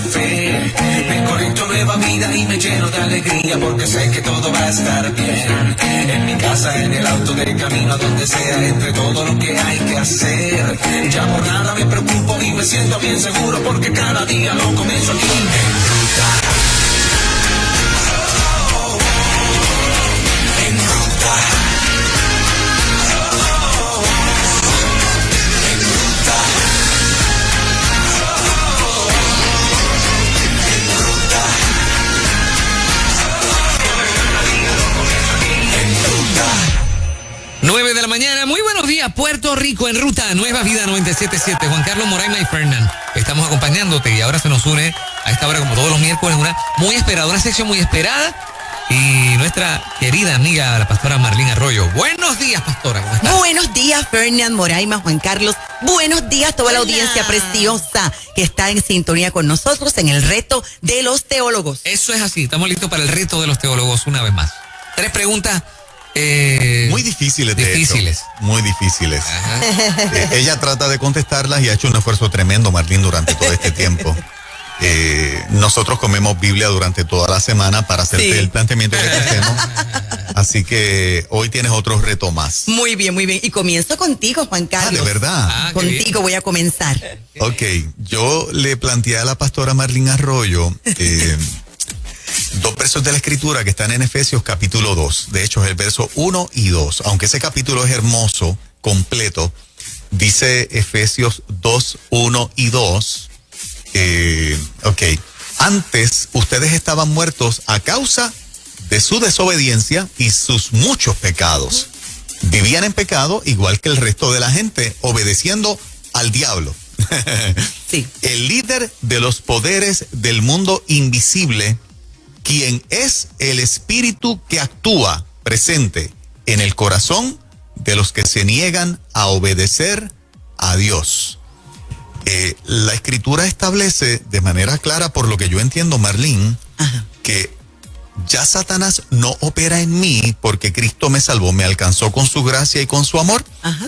fe. Me conecto a nueva vida y me lleno de alegría porque sé que todo va a estar bien. En mi casa, en el auto, de camino a donde sea, entre todo lo que hay que hacer. Ya por nada me preocupo y me siento bien seguro porque cada día lo comienzo aquí en ruta. En ruta. 9 de la mañana, muy buenos días, Puerto Rico, en ruta, Nueva Vida 97.7, Juan Carlos Moraima y Fernán, estamos acompañándote y ahora se nos une a esta hora, como todos los miércoles, una muy esperada, una sección muy esperada, y nuestra querida amiga, la pastora Marlene Arroyo. Buenos días, pastora, ¿cómo estás? Buenos días, Fernán, Moraima, Juan Carlos, buenos días toda la audiencia preciosa que está en sintonía con nosotros en el reto de los teólogos. Eso es así, estamos listos para el reto de los teólogos una vez más. 3 preguntas. Muy difíciles, de hecho. Muy difíciles. Ella trata de contestarlas y ha hecho un esfuerzo tremendo, Marlene, durante todo este tiempo. Nosotros comemos Biblia durante toda la semana para hacerte el planteamiento que hacemos. Así que hoy tienes otro reto más. Muy bien, muy bien. Y comienzo contigo, Juan Carlos. ¿De verdad? Contigo voy a comenzar. Ok, yo le planteé a la pastora Marlene Arroyo 2 versos de la Escritura que están en Efesios capítulo 2. De hecho, es el verso 1 y 2. Aunque ese capítulo es hermoso, completo, dice Efesios 2, 1 y 2. Antes, ustedes estaban muertos a causa de su desobediencia y sus muchos pecados. Vivían en pecado igual que el resto de la gente, obedeciendo al diablo. Sí. El líder de los poderes del mundo invisible, quien es el espíritu que actúa presente en el corazón de los que se niegan a obedecer a Dios. La Escritura establece de manera clara, por lo que yo entiendo, Marlene, que ya Satanás no opera en mí porque Cristo me salvó, me alcanzó con su gracia y con su amor.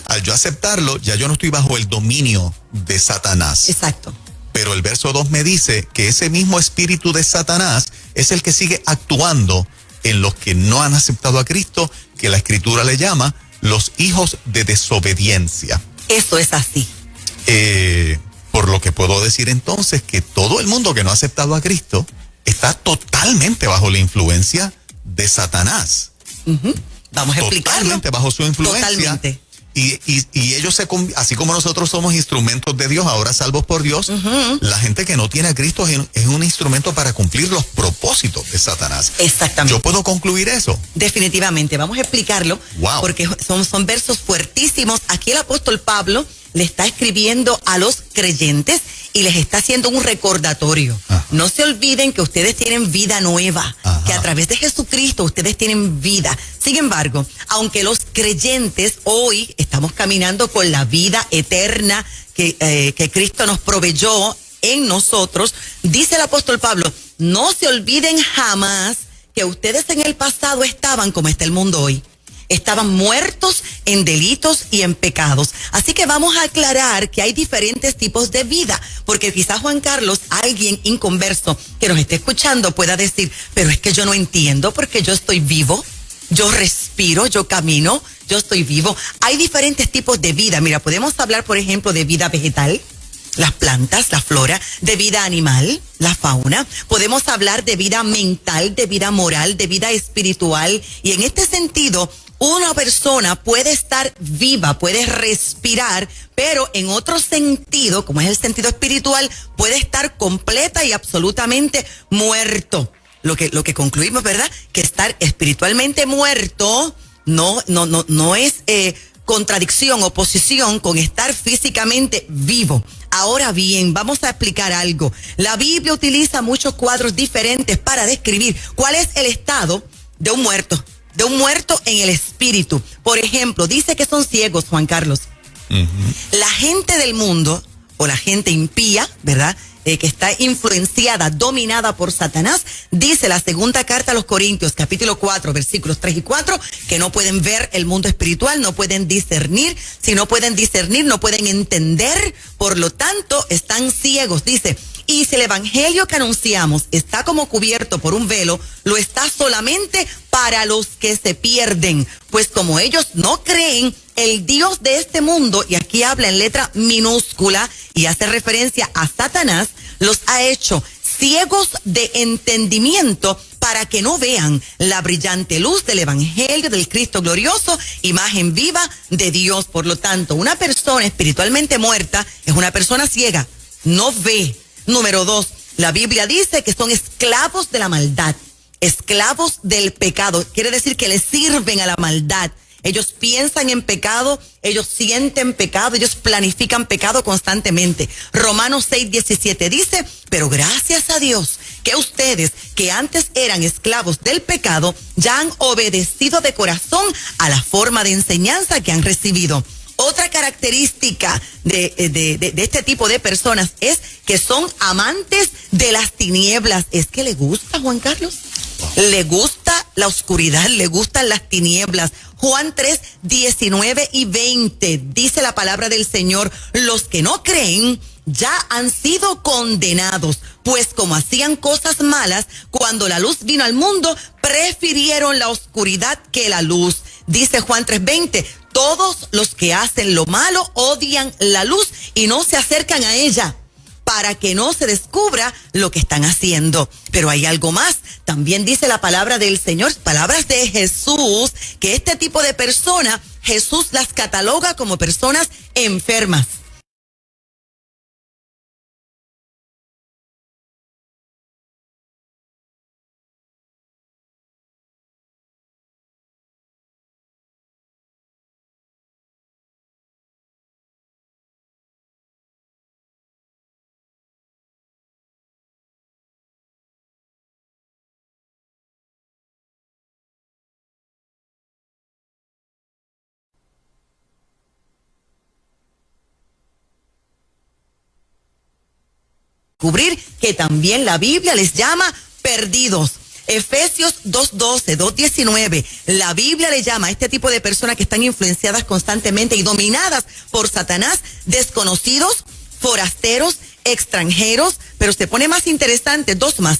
Al yo aceptarlo, ya yo no estoy bajo el dominio de Satanás. Exacto. Pero el verso 2 me dice que ese mismo espíritu de Satanás es el que sigue actuando en los que no han aceptado a Cristo, que la Escritura le llama los hijos de desobediencia. Eso es así. Por lo que puedo decir entonces que todo el mundo que no ha aceptado a Cristo está totalmente bajo la influencia de Satanás. Vamos a explicarlo. Totalmente bajo su influencia. Totalmente. Y ellos, así como nosotros somos instrumentos de Dios, ahora salvos por Dios, la gente que no tiene a Cristo es un instrumento para cumplir los propósitos de Satanás. Exactamente. ¿Yo puedo concluir eso? Definitivamente, vamos a explicarlo, porque son versos fuertísimos. Aquí el apóstol Pablo le está escribiendo a los creyentes y les está haciendo un recordatorio. No se olviden que ustedes tienen vida nueva, que a través de Jesucristo ustedes tienen vida. Sin embargo, aunque los creyentes hoy estamos caminando con la vida eterna que Cristo nos proveyó en nosotros, dice el apóstol Pablo, no se olviden jamás que ustedes en el pasado estaban como está el mundo hoy. Estaban muertos en delitos y en pecados. Así que vamos a aclarar que hay diferentes tipos de vida, porque quizás, Juan Carlos, alguien inconverso que nos esté escuchando pueda decir, pero es que yo no entiendo porque yo estoy vivo, yo respiro, yo camino, yo estoy vivo. Hay diferentes tipos de vida. Mira, podemos hablar, por ejemplo, de vida vegetal, las plantas, la flora, de vida animal, la fauna. Podemos hablar de vida mental, de vida moral, de vida espiritual. Y en este sentido, una persona puede estar viva, puede respirar, pero en otro sentido, como es el sentido espiritual, puede estar completa y absolutamente muerto. Lo que concluimos, ¿verdad? Que estar espiritualmente muerto no es contradicción, oposición con estar físicamente vivo. Ahora bien, vamos a explicar algo. La Biblia utiliza muchos cuadros diferentes para describir cuál es el estado de un muerto en el espíritu. Por ejemplo, dice que son ciegos, Juan Carlos. La gente del mundo, o la gente impía, ¿verdad?, que está influenciada, dominada por Satanás, dice la segunda carta a los Corintios, capítulo 4, versículos 3 y 4, que no pueden ver el mundo espiritual, no pueden discernir. Si no pueden discernir, no pueden entender, por lo tanto, están ciegos, dice. Y si el evangelio que anunciamos está como cubierto por un velo, lo está solamente para los que se pierden. Pues como ellos no creen, el Dios de este mundo, y aquí habla en letra minúscula y hace referencia a Satanás, los ha hecho ciegos de entendimiento para que no vean la brillante luz del evangelio del Cristo glorioso, imagen viva de Dios. Por lo tanto, una persona espiritualmente muerta es una persona ciega, no ve. Número 2, la Biblia dice que son esclavos de la maldad, esclavos del pecado. Quiere decir que le sirven a la maldad. Ellos piensan en pecado, ellos sienten pecado, ellos planifican pecado constantemente. Romanos 6:17 dice, pero gracias a Dios que ustedes que antes eran esclavos del pecado ya han obedecido de corazón a la forma de enseñanza que han recibido. Otra característica de este tipo de personas es que son amantes de las tinieblas. ¿Es que le gusta, Juan Carlos? Le gusta la oscuridad, le gustan las tinieblas. Juan 3:19 y 20 dice la palabra del Señor, los que no creen ya han sido condenados, pues como hacían cosas malas, cuando la luz vino al mundo, prefirieron la oscuridad que la luz. Dice Juan 3:20, todos los que hacen lo malo odian la luz y no se acercan a ella, para que no se descubra lo que están haciendo. Pero hay algo más. También dice la palabra del Señor, palabras de Jesús, que este tipo de personas, Jesús las cataloga como personas enfermas. Descubrir que también la Biblia les llama perdidos. Efesios 2:12, 2:19, la Biblia le llama a este tipo de personas que están influenciadas constantemente y dominadas por Satanás, desconocidos, forasteros, extranjeros, pero se pone más interesante, dos más.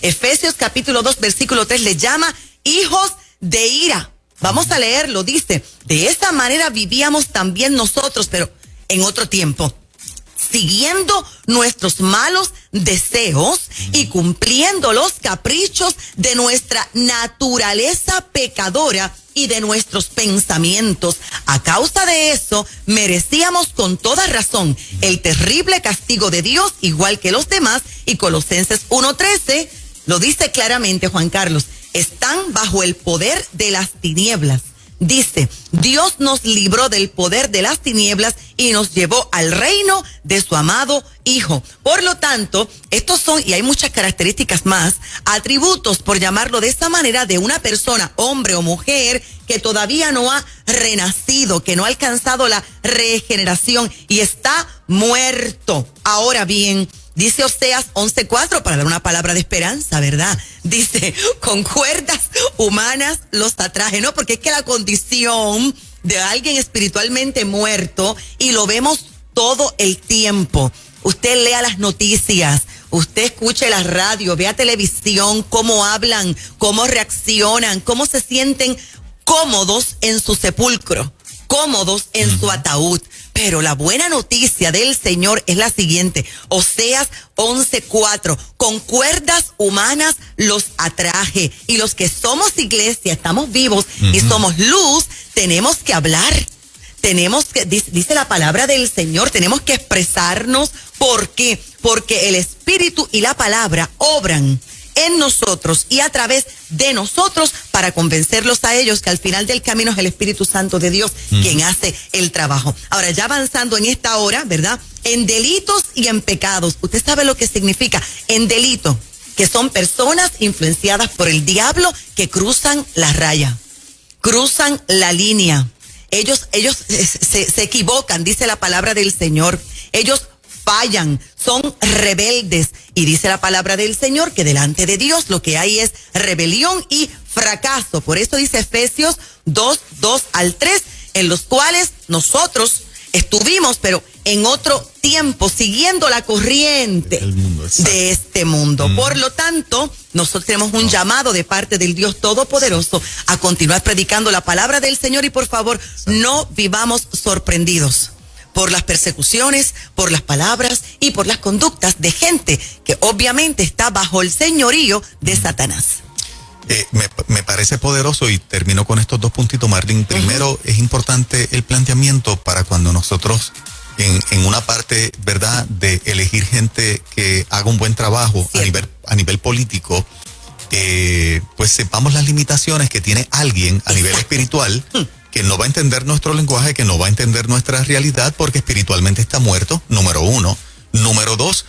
Efesios capítulo 2, versículo 3 le llama hijos de ira. Vamos a leerlo, dice, de esa manera vivíamos también nosotros, pero en otro tiempo, siguiendo nuestros malos deseos y cumpliendo los caprichos de nuestra naturaleza pecadora y de nuestros pensamientos. A causa de eso, merecíamos con toda razón el terrible castigo de Dios, igual que los demás, y Colosenses 1:13 lo dice claramente, Juan Carlos, están bajo el poder de las tinieblas. Dice, Dios nos libró del poder de las tinieblas y nos llevó al reino de su amado Hijo. Por lo tanto, estos son, y hay muchas características más, atributos, por llamarlo de esa manera, de una persona, hombre o mujer, que todavía no ha renacido, que no ha alcanzado la regeneración y está muerto. Ahora bien, dice Oseas 11:4, para dar una palabra de esperanza, ¿verdad? Dice, con cuerdas humanas los atraje, ¿no? Porque es que la condición de alguien espiritualmente muerto, y lo vemos todo el tiempo. Usted lea las noticias, usted escuche la radio, vea televisión, cómo hablan, cómo reaccionan, cómo se sienten cómodos en su sepulcro, cómodos en su ataúd. Pero la buena noticia del Señor es la siguiente, Oseas 11:4, con cuerdas humanas los atraje. Y los que somos iglesia, estamos vivos y somos luz, tenemos que hablar. Tenemos que, dice la palabra del Señor, tenemos que expresarnos. ¿Por qué? Porque el Espíritu y la palabra obran en nosotros y a través de nosotros para convencerlos a ellos que al final del camino es el Espíritu Santo de Dios quien hace el trabajo. Ahora, ya avanzando en esta hora, ¿verdad? En delitos y en pecados. Usted sabe lo que significa en delito, que son personas influenciadas por el diablo que cruzan la raya, cruzan la línea. Ellos se equivocan, dice la palabra del Señor. Ellos fallan, son rebeldes. Y dice la palabra del Señor que delante de Dios lo que hay es rebelión y fracaso. Por eso dice Efesios 2:2-3, en los cuales nosotros estuvimos, pero en otro tiempo, siguiendo la corriente de este mundo. Por lo tanto, nosotros tenemos un llamado de parte del Dios Todopoderoso a continuar predicando la palabra del Señor y por favor, no vivamos sorprendidos por las persecuciones, por las palabras y por las conductas de gente que obviamente está bajo el señorío de Satanás. Me parece poderoso y termino con estos 2 puntitos, Marlene. Primero, es importante el planteamiento para cuando nosotros en una parte, ¿verdad?, de elegir gente que haga un buen trabajo a nivel político, pues sepamos las limitaciones que tiene alguien a nivel espiritual, que no va a entender nuestro lenguaje, que no va a entender nuestra realidad porque espiritualmente está muerto, número 1. Número 2,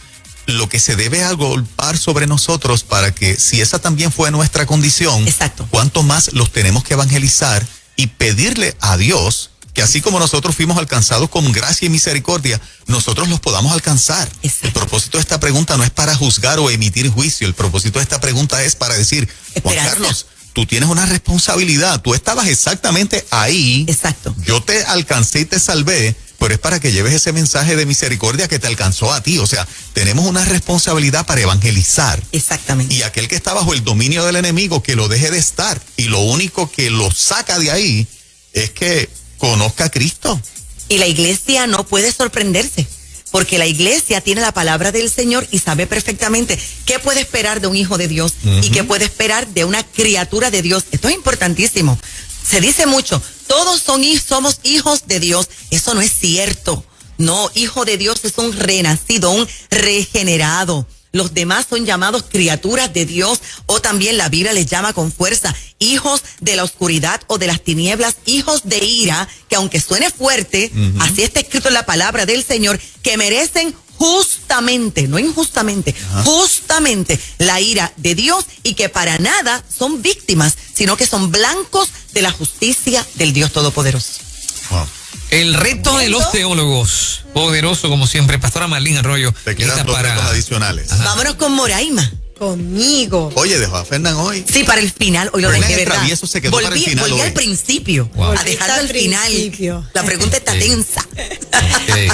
lo que se debe agolpar sobre nosotros para que, si esa también fue nuestra condición, cuánto más los tenemos que evangelizar y pedirle a Dios que así como nosotros fuimos alcanzados con gracia y misericordia, nosotros los podamos alcanzar. El propósito de esta pregunta no es para juzgar o emitir juicio, el propósito de esta pregunta es para decir, Juan Carlos, tú tienes una responsabilidad, tú estabas exactamente ahí. Yo te alcancé y te salvé, pero es para que lleves ese mensaje de misericordia que te alcanzó a ti. O sea, tenemos una responsabilidad para evangelizar. Y aquel que está bajo el dominio del enemigo, que lo deje de estar. Y lo único que lo saca de ahí es que conozca a Cristo. Y la iglesia no puede sorprenderse, porque la iglesia tiene la palabra del Señor y sabe perfectamente qué puede esperar de un hijo de Dios y qué puede esperar de una criatura de Dios. Esto es importantísimo. Se dice mucho, todos somos hijos de Dios. Eso no es cierto. No, hijo de Dios es un renacido, un regenerado. Los demás son llamados criaturas de Dios, o también la Biblia les llama con fuerza hijos de la oscuridad o de las tinieblas, hijos de ira, que aunque suene fuerte, así está escrito en la palabra del Señor, que merecen justamente, no injustamente, justamente la ira de Dios y que para nada son víctimas, sino que son blancos de la justicia del Dios Todopoderoso. Wow. El reto de los teólogos, poderoso como siempre. Pastora Marlene Arroyo. Te quedan 2 retos adicionales. Vámonos con Moraima. Conmigo. Oye, dejó a Fernán hoy. Sí, para el final. Hoy lo dejé, ¿verdad? Travieso se quedó para el final volví hoy. al principio. A dejarlo al final. La pregunta está tensa.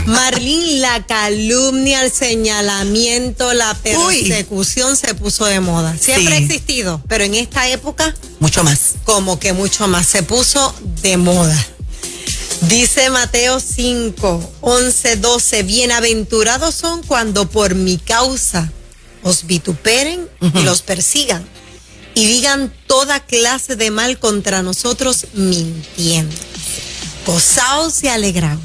Marlene, la calumnia, el señalamiento, la persecución se puso de moda. Siempre ha existido, pero en esta época mucho más. Como que mucho más. Se puso de moda. Dice Mateo 5, 11, 12, bienaventurados son cuando por mi causa os vituperen y los persigan y digan toda clase de mal contra nosotros mintiendo. Gozaos y alegraos,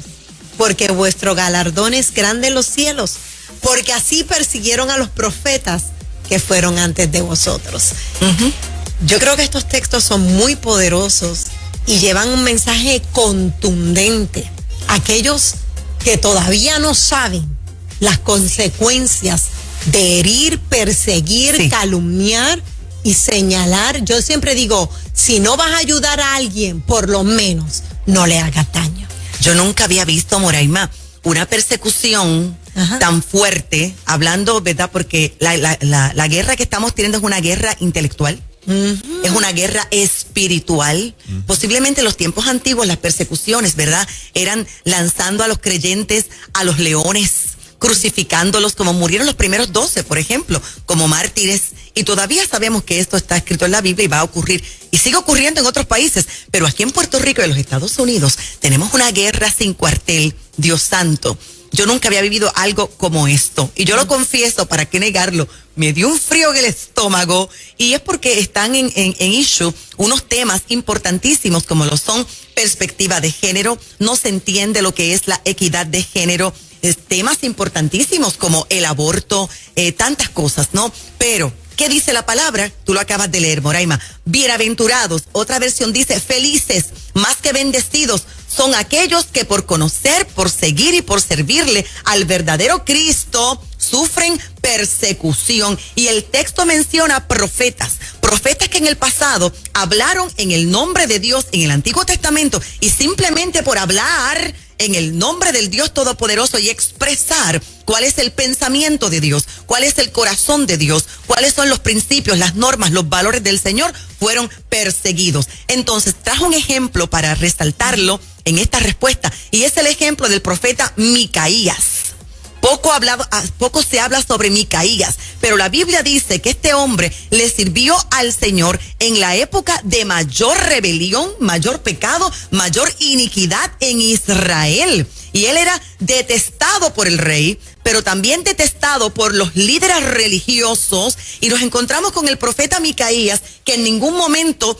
porque vuestro galardón es grande en los cielos, porque así persiguieron a los profetas que fueron antes de vosotros. Yo creo que estos textos son muy poderosos y llevan un mensaje contundente a aquellos que todavía no saben las consecuencias de herir, perseguir, calumniar y señalar. Yo siempre digo, si no vas a ayudar a alguien, por lo menos no le hagas daño. Yo nunca había visto, Moraima, una persecución tan fuerte, hablando, ¿verdad? Porque la guerra que estamos teniendo es una guerra intelectual. Es una guerra espiritual. Posiblemente en los tiempos antiguos las persecuciones, ¿verdad?, eran lanzando a los creyentes a los leones, crucificándolos, como murieron los primeros 12, por ejemplo, como mártires. Y todavía sabemos que esto está escrito en la Biblia y va a ocurrir, y sigue ocurriendo en otros países. Pero aquí en Puerto Rico y en los Estados Unidos tenemos una guerra sin cuartel. Dios santo, yo nunca había vivido algo como esto. Y yo lo confieso, ¿para qué negarlo? Me dio un frío en el estómago, y es porque están en issue unos temas importantísimos como lo son perspectiva de género, no se entiende lo que es la equidad de género, temas importantísimos como el aborto, tantas cosas, ¿no? Pero, ¿qué dice la palabra? Tú lo acabas de leer, Moraima. Bienaventurados, otra versión dice felices, más que bendecidos, son aquellos que por conocer, por seguir y por servirle al verdadero Cristo sufren persecución. Y el texto menciona profetas que en el pasado hablaron en el nombre de Dios en el Antiguo Testamento, y simplemente por hablar en el nombre del Dios Todopoderoso y expresar cuál es el pensamiento de Dios, cuál es el corazón de Dios, cuáles son los principios, las normas, los valores del Señor, fueron perseguidos. Entonces, trajo un ejemplo para resaltarlo en esta respuesta, y es el ejemplo del profeta Micaías. Poco se habla sobre Micaías, pero la Biblia dice que este hombre le sirvió al Señor en la época de mayor rebelión, mayor pecado, mayor iniquidad en Israel. Y él era detestado por el rey, pero también detestado por los líderes religiosos. Y nos encontramos con el profeta Micaías, que en ningún momento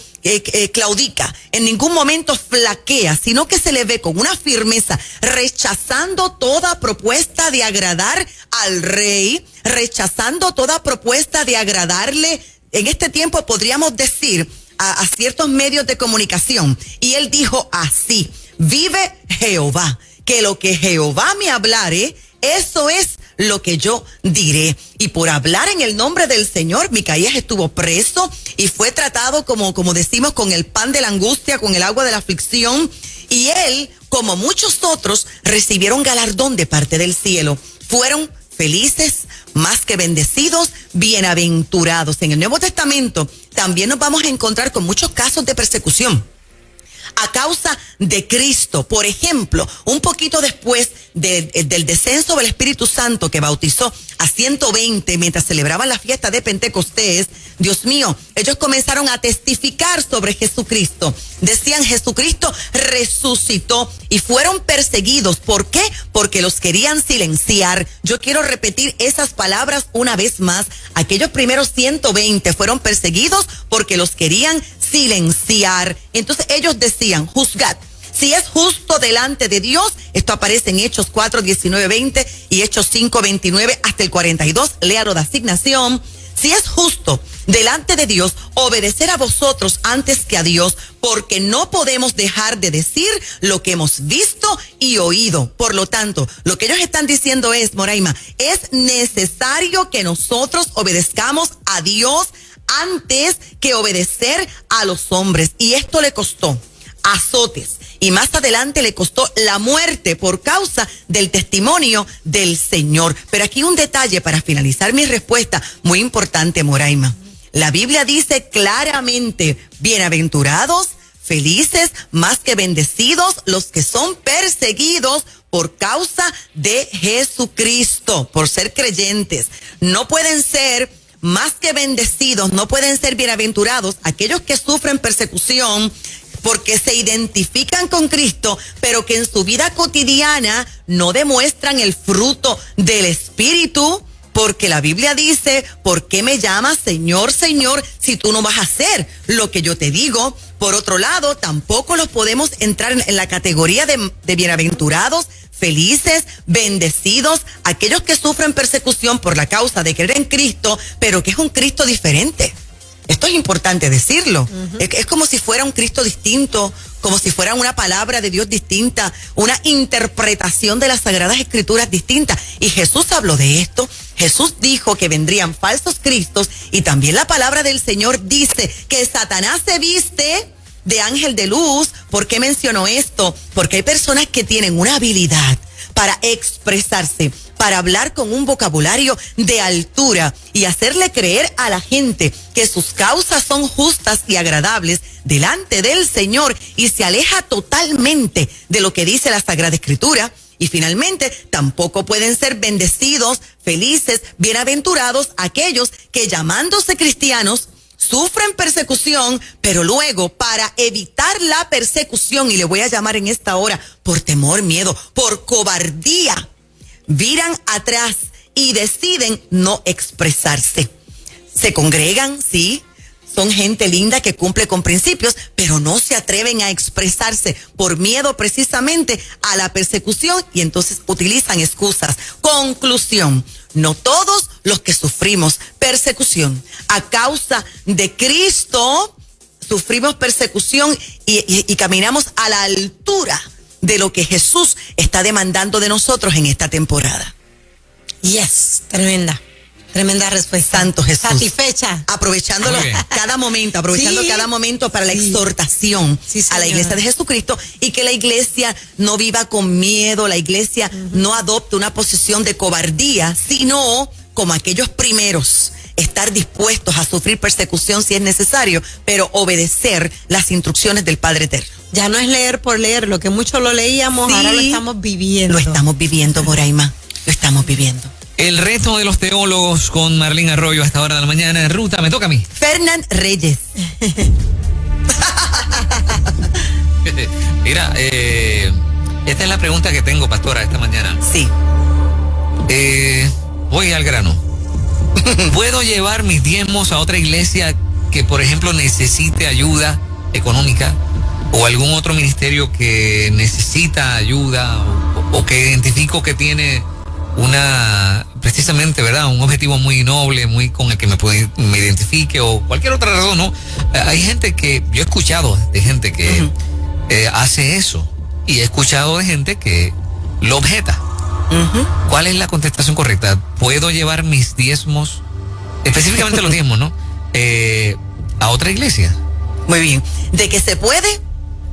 claudica, en ningún momento flaquea, sino que se le ve con una firmeza, rechazando toda propuesta de agradar al rey, rechazando toda propuesta de agradarle. En este tiempo podríamos decir a ciertos medios de comunicación. Y él dijo así: vive Jehová, que lo que Jehová me hablare, eso es lo que yo diré. Y por hablar en el nombre del Señor, Micaías estuvo preso y fue tratado como decimos, con el pan de la angustia, con el agua de la aflicción. Y él, como muchos otros, recibieron galardón de parte del cielo. Fueron felices, más que bendecidos, bienaventurados. En el Nuevo Testamento también nos vamos a encontrar con muchos casos de persecución a causa de Cristo. Por ejemplo, un poquito después del descenso del Espíritu Santo, que bautizó a 120 mientras celebraban la fiesta de Pentecostés, Dios mío, ellos comenzaron a testificar sobre Jesucristo. Decían: Jesucristo resucitó, y fueron perseguidos. ¿Por qué? Porque los querían silenciar. Yo quiero repetir esas palabras una vez más. Aquellos primeros 120 fueron perseguidos porque los querían silenciar. Entonces ellos decían: juzgad si es justo delante de Dios. Esto aparece en Hechos 4, 19, 20 y Hechos 5, 29 hasta el 42. Léalo de asignación. Si es justo delante de Dios obedecer a vosotros antes que a Dios, porque no podemos dejar de decir lo que hemos visto y oído. Por lo tanto, lo que ellos están diciendo es, Moraima, es necesario que nosotros obedezcamos a Dios antes que obedecer a los hombres. Y esto le costó azotes, y más adelante le costó la muerte por causa del testimonio del Señor. Pero aquí un detalle para finalizar mi respuesta muy importante, Moraima. La Biblia dice claramente: bienaventurados, felices, más que bendecidos, los que son perseguidos por causa de Jesucristo, por ser creyentes. No pueden ser más que bendecidos, no pueden ser bienaventurados aquellos que sufren persecución porque se identifican con Cristo, pero que en su vida cotidiana no demuestran el fruto del Espíritu, porque la Biblia dice: ¿por qué me llamas Señor, Señor, si tú no vas a hacer lo que yo te digo? Por otro lado, tampoco los podemos entrar en la categoría de bienaventurados, felices, bendecidos, aquellos que sufren persecución por la causa de creer en Cristo, pero que es un Cristo diferente. Esto es importante decirlo. Es como si fuera un Cristo distinto, como si fuera una palabra de Dios distinta, una interpretación de las Sagradas Escrituras distinta. Y Jesús habló de esto. Jesús dijo que vendrían falsos cristos, y también la palabra del Señor dice que Satanás se viste de ángel de luz. ¿Por qué mencionó esto? Porque hay personas que tienen una habilidad para expresarse, para hablar con un vocabulario de altura y hacerle creer a la gente que sus causas son justas y agradables delante del Señor, y se aleja totalmente de lo que dice la Sagrada Escritura. Y finalmente, tampoco pueden ser bendecidos, felices, bienaventurados aquellos que, llamándose cristianos, sufren persecución, pero luego, para evitar la persecución, y le voy a llamar en esta hora por temor, miedo, por cobardía, viran atrás y deciden no expresarse. Se congregan, sí, son gente linda que cumple con principios, pero no se atreven a expresarse por miedo precisamente a la persecución, y entonces utilizan excusas. Conclusión: no todos los que sufrimos persecución a causa de Cristo sufrimos persecución y caminamos a la altura de lo que Jesús está demandando de nosotros en esta temporada. Yes, tremenda. Tremenda respuesta. Santo Jesús. Satisfecha. Aprovechándolo cada momento para la exhortación a la iglesia de Jesucristo, y que la iglesia no viva con miedo, la iglesia no adopte una posición de cobardía, sino como aquellos primeros, estar dispuestos a sufrir persecución si es necesario, pero obedecer las instrucciones del Padre Eterno. Ya no es leer por leer, lo que mucho lo leíamos, ahora lo estamos viviendo. Lo estamos viviendo, Moraima, lo estamos viviendo. El reto de los teólogos con Marlene Arroyo a esta hora de la mañana en ruta. Me toca a mí. Fernán Reyes. Mira, esta es la pregunta que tengo, pastora, esta mañana. Sí. Voy al grano. ¿Puedo llevar mis diezmos a otra iglesia que, por ejemplo, necesite ayuda económica, o algún otro ministerio que necesita ayuda, o que identifico que tiene precisamente, ¿verdad?, un objetivo muy noble, muy con el que me identifique, o cualquier otra razón, ¿no? Hay gente que, yo he escuchado de gente que hace eso, y he escuchado de gente que lo objeta. ¿Cuál es la contestación correcta? ¿Puedo llevar mis diezmos, específicamente los diezmos, ¿no?, a otra iglesia? Muy bien. De que se puede,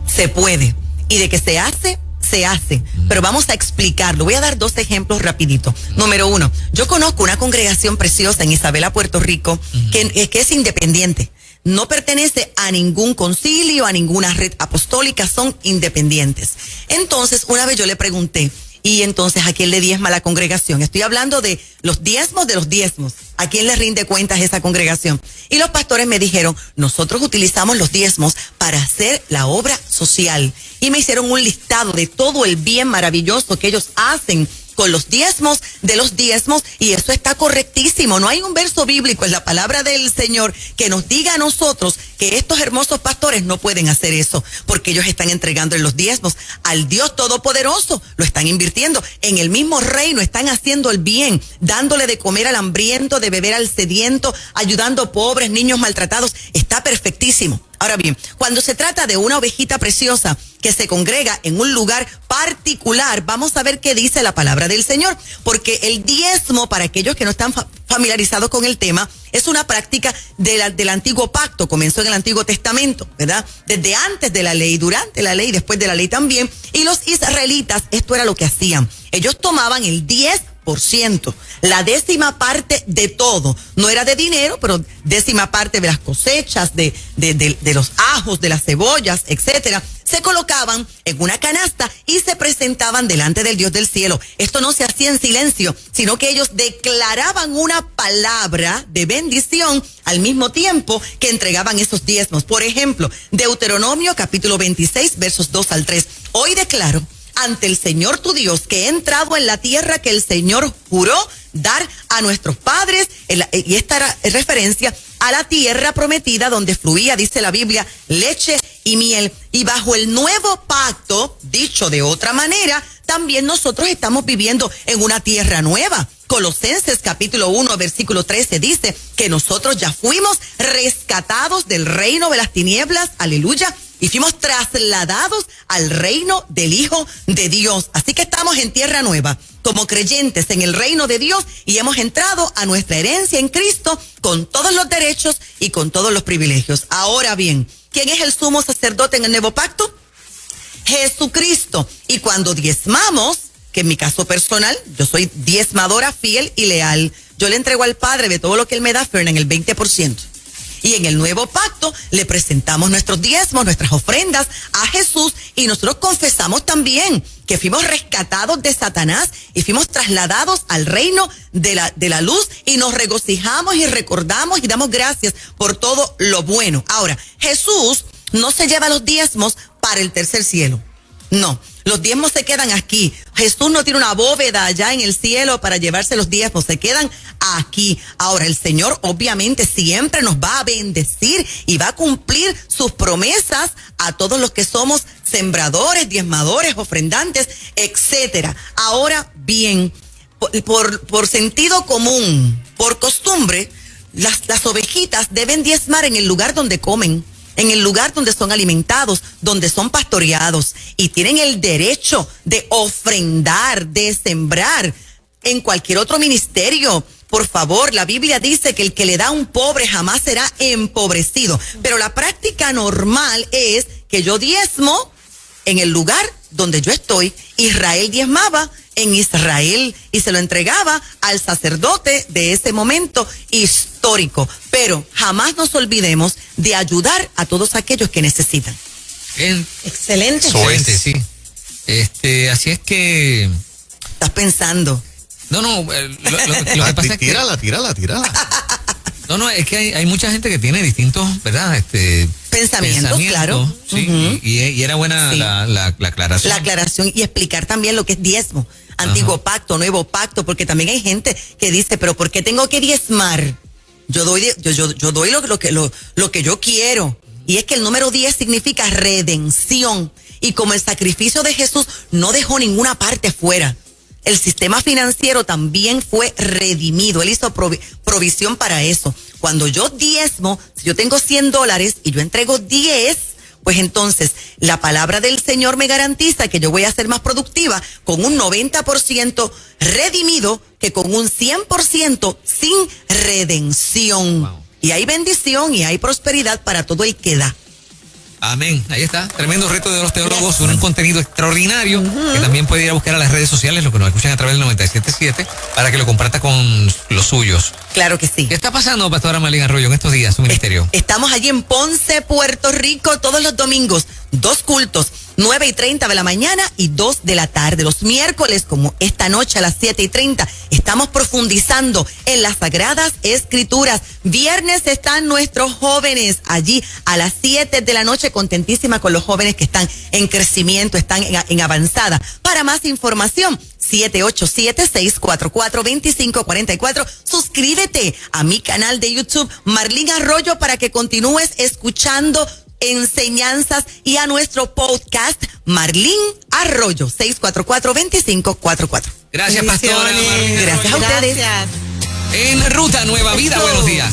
se puede. Y de que se hace, se hace. Pero vamos a explicarlo. Voy a dar 2 ejemplos rapidito. Número 1, yo conozco una congregación preciosa en Isabela, Puerto Rico, que es independiente. No pertenece a ningún concilio, a ninguna red apostólica, son independientes. Entonces, una vez yo le pregunté, y entonces, ¿a quién le diezma la congregación? Estoy hablando de los diezmos de los diezmos. ¿A quién le rinde cuentas esa congregación? Y los pastores me dijeron, nosotros utilizamos los diezmos para hacer la obra social. Y me hicieron un listado de todo el bien maravilloso que ellos hacen con los diezmos de los diezmos, y eso está correctísimo. No hay un verso bíblico en la palabra del Señor que nos diga a nosotros que estos hermosos pastores no pueden hacer eso, porque ellos están entregando en los diezmos al Dios Todopoderoso, lo están invirtiendo en el mismo reino, están haciendo el bien, dándole de comer al hambriento, de beber al sediento, ayudando pobres, niños maltratados. Está perfectísimo. Ahora bien, cuando se trata de una ovejita preciosa que se congrega en un lugar particular, vamos a ver qué dice la palabra del Señor, porque el diezmo, para aquellos que no están familiarizados con el tema, es una práctica del antiguo pacto. Comenzó en el Antiguo Testamento, ¿verdad? Desde antes de la ley, durante la ley, después de la ley también. Y los israelitas, esto era lo que hacían. Ellos tomaban el 10%, la 10ª parte de todo. No era de dinero, pero 10ª parte de las cosechas, de los ajos, de las cebollas, etcétera. Se colocaban en una canasta y se presentaban delante del Dios del cielo. Esto no se hacía en silencio, sino que ellos declaraban una palabra de bendición al mismo tiempo que entregaban esos diezmos. Por ejemplo, Deuteronomio capítulo 26, versos 2 al 3. Hoy declaro ante el Señor tu Dios que he entrado en la tierra que el Señor juró dar a nuestros padres, y esta era referencia a la tierra prometida donde fluía, dice la Biblia, leche y miel. Y bajo el nuevo pacto, dicho de otra manera, también nosotros estamos viviendo en una tierra nueva. Colosenses capítulo 1, versículo 13 dice que nosotros ya fuimos rescatados del reino de las tinieblas, aleluya, y fuimos trasladados al reino del Hijo de Dios. Así que estamos en tierra nueva, como creyentes en el reino de Dios, y hemos entrado a nuestra herencia en Cristo con todos los derechos y con todos los privilegios. Ahora bien, ¿quién es el sumo sacerdote en el nuevo pacto? Jesucristo. Y cuando diezmamos, que en mi caso personal, yo soy diezmadora fiel y leal, yo le entrego al Padre de todo lo que Él me da, Fernan, el 20%. Y en el nuevo pacto le presentamos nuestros diezmos, nuestras ofrendas a Jesús, y nosotros confesamos también que fuimos rescatados de Satanás y fuimos trasladados al reino de la luz, y nos regocijamos y recordamos y damos gracias por todo lo bueno. Ahora, Jesús no se lleva los diezmos para el tercer cielo. No, los diezmos se quedan aquí. Jesús no tiene una bóveda allá en el cielo para llevarse los diezmos, se quedan aquí. Ahora, el Señor obviamente siempre nos va a bendecir y va a cumplir sus promesas a todos los que somos sembradores, diezmadores, ofrendantes, etcétera. Ahora bien, por sentido común, por costumbre, las ovejitas deben diezmar en el lugar donde comen, en el lugar donde son alimentados, donde son pastoreados, y tienen el derecho de ofrendar, de sembrar en cualquier otro ministerio, Por favor, la Biblia dice que el que le da a un pobre jamás será empobrecido. Pero la práctica normal es que yo diezmo en el lugar donde yo estoy. Israel diezmaba en Israel y se lo entregaba al sacerdote de ese momento histórico. Pero jamás nos olvidemos de ayudar a todos aquellos que necesitan. Bien. Excelente. Excelente, sí. Así es que... Estás pensando. No, lo que pasa es que... Tírala. No, es que hay mucha gente que tiene distintos, ¿verdad? Pensamientos, claro. Sí, y era buena sí. la aclaración. La aclaración y explicar también lo que es diezmo. Antiguo pacto, nuevo pacto, porque también hay gente que dice, pero ¿por qué tengo que diezmar? Yo doy lo que yo quiero. Y es que el número 10 significa redención. Y como el sacrificio de Jesús no dejó ninguna parte fuera, el sistema financiero también fue redimido. Él hizo provisión para eso. Cuando yo diezmo, si yo tengo $100 y yo entrego 10, pues entonces la palabra del Señor me garantiza que yo voy a ser más productiva con un 90% redimido que con un 100% sin redención. Wow. Y hay bendición y hay prosperidad para todo el que da. Amén. Ahí está. Tremendo reto de los teólogos. Un contenido extraordinario que también puede ir a buscar a las redes sociales, lo que nos escuchan a través del 97.7, para que lo comparta con los suyos. Claro que sí. ¿Qué está pasando, Pastora Marlene Arroyo, en estos días, su ministerio? Estamos allí en Ponce, Puerto Rico, todos los domingos. 2 cultos, 9:30 de la mañana y 2 de la tarde. Los miércoles, como esta noche a las 7:30, estamos profundizando en las Sagradas Escrituras. Viernes están nuestros jóvenes allí a las 7 de la noche, contentísima con los jóvenes que están en crecimiento, están en avanzada. Para más información, 787-644-2544. Suscríbete a mi canal de YouTube, Marlene Arroyo, para que continúes escuchando enseñanzas, y a nuestro podcast, Marlene Arroyo, 644-2544. Gracias, Pastora Marlene. Gracias a ustedes. En Ruta Nueva Vida, buenos días.